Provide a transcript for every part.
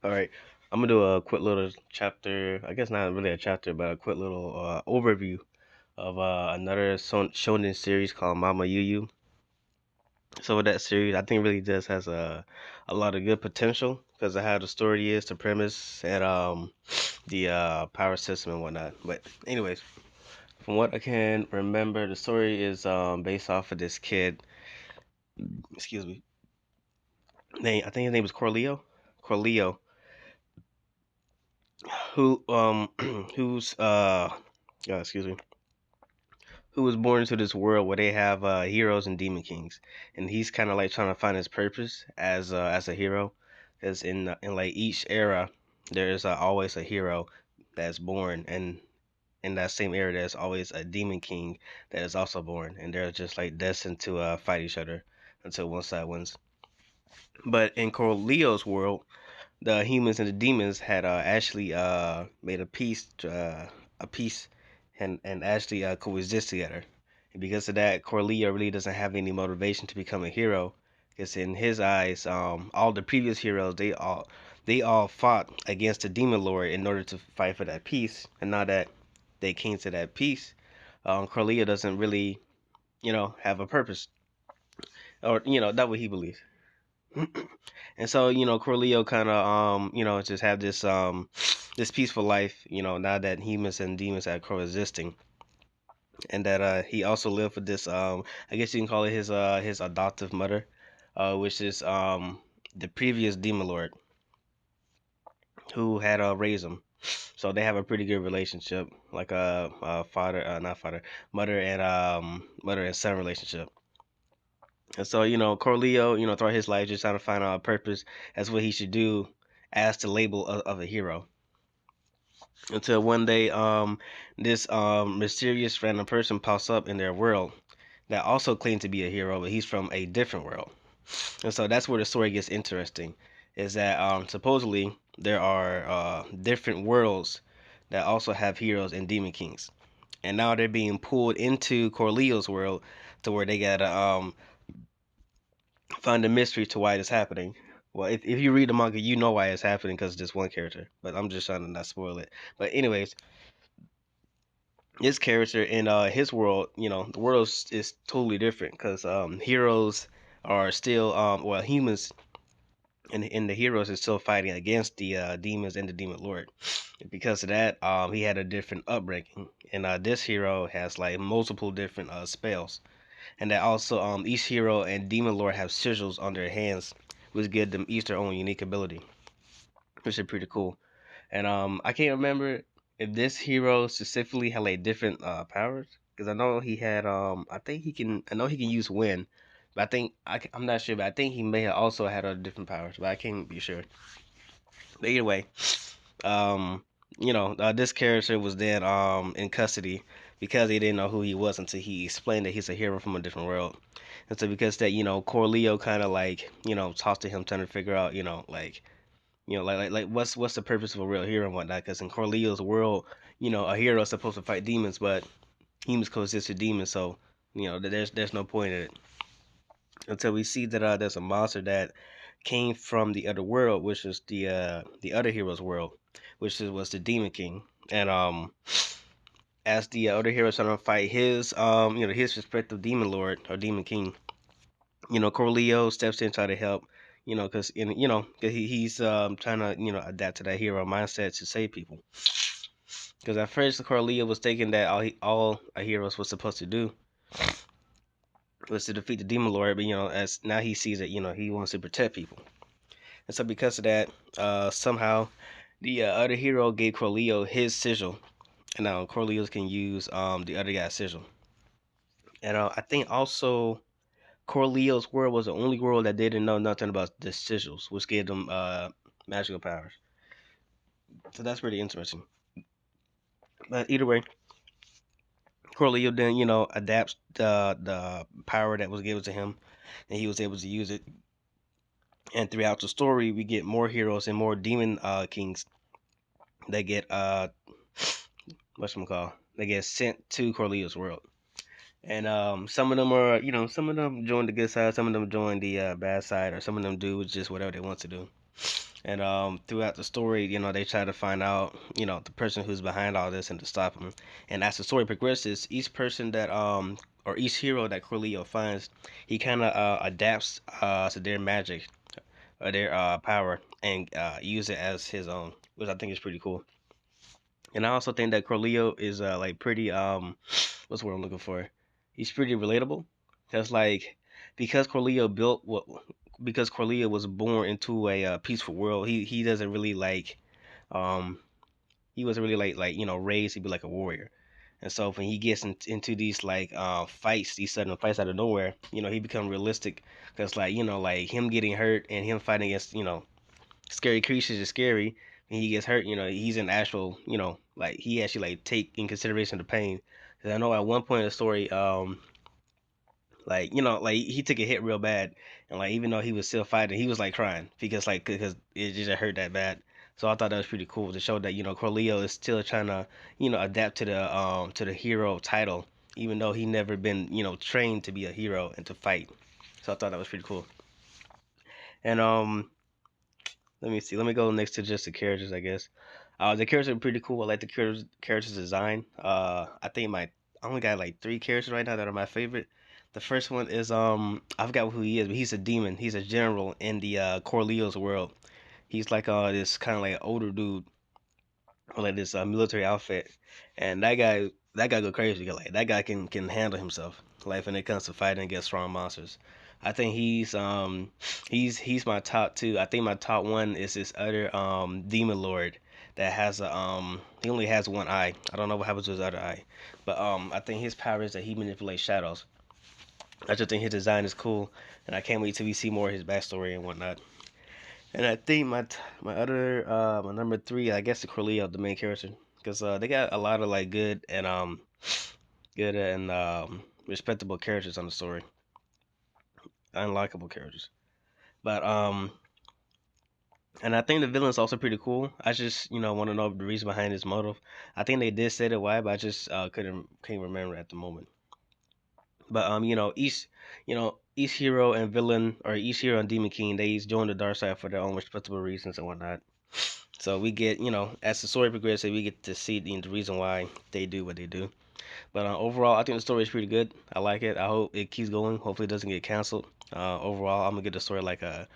All right, I'm gonna do a quick little chapter. I guess not really a chapter, but a quick little overview of another shonen series called Mamayuyu. So with that series, I think really just has a lot of good potential because of how the story is, the premise, and the power system and whatnot. But anyways, from what I can remember, the story is based off of this kid. Excuse me. I think his name was Corleo. Corleo, who who's excuse me, who was born into this world where they have heroes and demon kings, and he's kind of like trying to find his purpose as a hero, because in like each era there is always a hero that's born, and in that same era there's always a demon king that is also born, and they're just like destined to fight each other until one side wins. But in Coral Leo's world, the humans and the demons had actually made a peace and actually coexist together. And because of that, Corleo really doesn't have any motivation to become a hero, because in his eyes, all the previous heroes they all fought against the demon lord in order to fight for that peace, and now that they came to that peace, Corleo doesn't really have a purpose, or that's what he believes. And so, Corleo kind of just have this peaceful life, now that humans and demons are coexisting, and that he also lived with this I guess you can call it his adoptive mother, which is the previous demon lord who had raised him. So they have a pretty good relationship, like a father, not father, mother and son relationship. And so, Corleo, throughout his life, just trying to find out a purpose as what he should do as the label of a hero. Until one day, this mysterious random person pops up in their world that also claims to be a hero, but he's from a different world. And so that's where the story gets interesting. Is that supposedly there are different worlds that also have heroes and demon kings, and now they're being pulled into Corleo's world to where they gotta find a mystery to why it's happening. Well, if you read the manga, you know why it's happening because it's just one character. But I'm just trying to not spoil it. But anyways, his character in his world, the world is totally different because heroes are still well, humans and the heroes is still fighting against the demons and the demon lord. Because of that, he had a different upbringing, and this hero has like multiple different spells, and that also each hero and demon lord have sigils on their hands, which give them each their own unique ability, which is pretty cool. And I can't remember if this hero specifically had like different powers, because I know he had I think I know he can use wind, but I'm not sure, but I think he may have also had other different powers, but I can't be sure. But either way, um, this character was then in custody because they didn't know who he was until he explained that he's a hero from a different world. And so because that, Corleo kind of like, talked to him trying to figure out, like, like what's the purpose of a real hero and whatnot? Because in Corleo's world, a hero is supposed to fight demons, but humans coexist with demons, so there's no point in it until we see that there's a monster that came from the other world, which is the other hero's world, which was the Demon King. And as the other heroes trying to fight his respective demon lord or demon king, Corleo steps in try to help, because he's trying to adapt to that hero mindset to save people. Because at first Corleo was thinking that all a hero was supposed to do was to defeat the demon lord, but as now he sees that he wants to protect people. And so because of that, somehow the other hero gave Corleo his sigil, and now Corleo can use the other guy's sigil. And I think also Corleo's world was the only world that didn't know nothing about the sigils, which gave them magical powers. So that's pretty interesting. But either way, Corleo then adapts the power that was given to him, and he was able to use it. And throughout the story, we get more heroes and more demon kings that get whatchamacall, they get sent to Corleo's world. And some of them are, some of them join the good side, some of them join the bad side, or some of them do just whatever they want to do. And throughout the story, they try to find out, the person who's behind all this and to stop him. And as the story progresses, each person that or each hero that Corleo finds, he kind of adapts to their magic or their power and use it as his own, which I think is pretty cool. And I also think that Corleo is like pretty what's the word I'm looking for? He's pretty relatable. Cause like because Corleo built what because Corleo was born into a peaceful world, he doesn't really like um he wasn't really like raised to be like a warrior. And so when he gets into these like fights, these sudden fights out of nowhere, he become realistic because like like him getting hurt and him fighting against scary creatures is scary. When he gets hurt, he's an actual, like he actually like take in consideration the pain. 'Cause I know at one point in the story, like like he took a hit real bad, and like even though he was still fighting, he was like crying because it just hurt that bad. So I thought that was pretty cool to show that Corleo is still trying to adapt to the hero title, even though he never been trained to be a hero and to fight. So I thought that was pretty cool. And let me see. Let me go next to just the characters, I guess. The characters are pretty cool. I like the characters design. I think I only got like three characters right now that are my favorite. The first one is I forgot who he is, but he's a demon. He's a general in the Corleo's world. He's like this kind of like older dude with like this military outfit, and that guy go crazy. Like that guy can handle himself. Like when it comes to fighting against strong monsters. I think he's my top two. I think my top one is this other demon lord that has a he only has one eye. I don't know what happens to his other eye, but I think his power is that he manipulates shadows. I just think his design is cool, and I can't wait till we see more of his backstory and whatnot. And I think my other my number three, I guess the Corleo, the main character, because they got a lot of like good and respectable characters on the story, unlikable characters. But and I think the villain's also pretty cool. I just want to know the reason behind his motive. I think they did say the why, but I just can't remember at the moment. But each hero and villain or each hero and demon king, they each join the dark side for their own respectable reasons and whatnot. So we get, as the story progresses, we get to see the reason why they do what they do. But overall, I think the story is pretty good. I like it. I hope it keeps going. Hopefully, it doesn't get canceled. Overall, I'm gonna give the story like a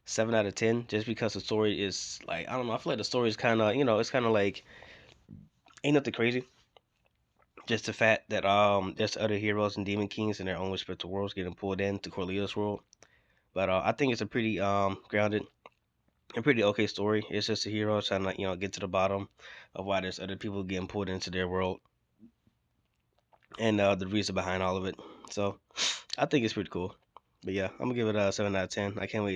7 out of 10, just because the story is like I don't know. I feel like the story is kind of it's kind of like ain't nothing crazy. Just the fact that there's other heroes and demon kings in their own respective worlds getting pulled into Corleo's world. But I think it's a pretty grounded a pretty okay story. It's just a hero trying to get to the bottom of why there's other people getting pulled into their world and the reason behind all of it. So I think it's pretty cool. But yeah, I'm gonna give it a 7 out of 10. I can't wait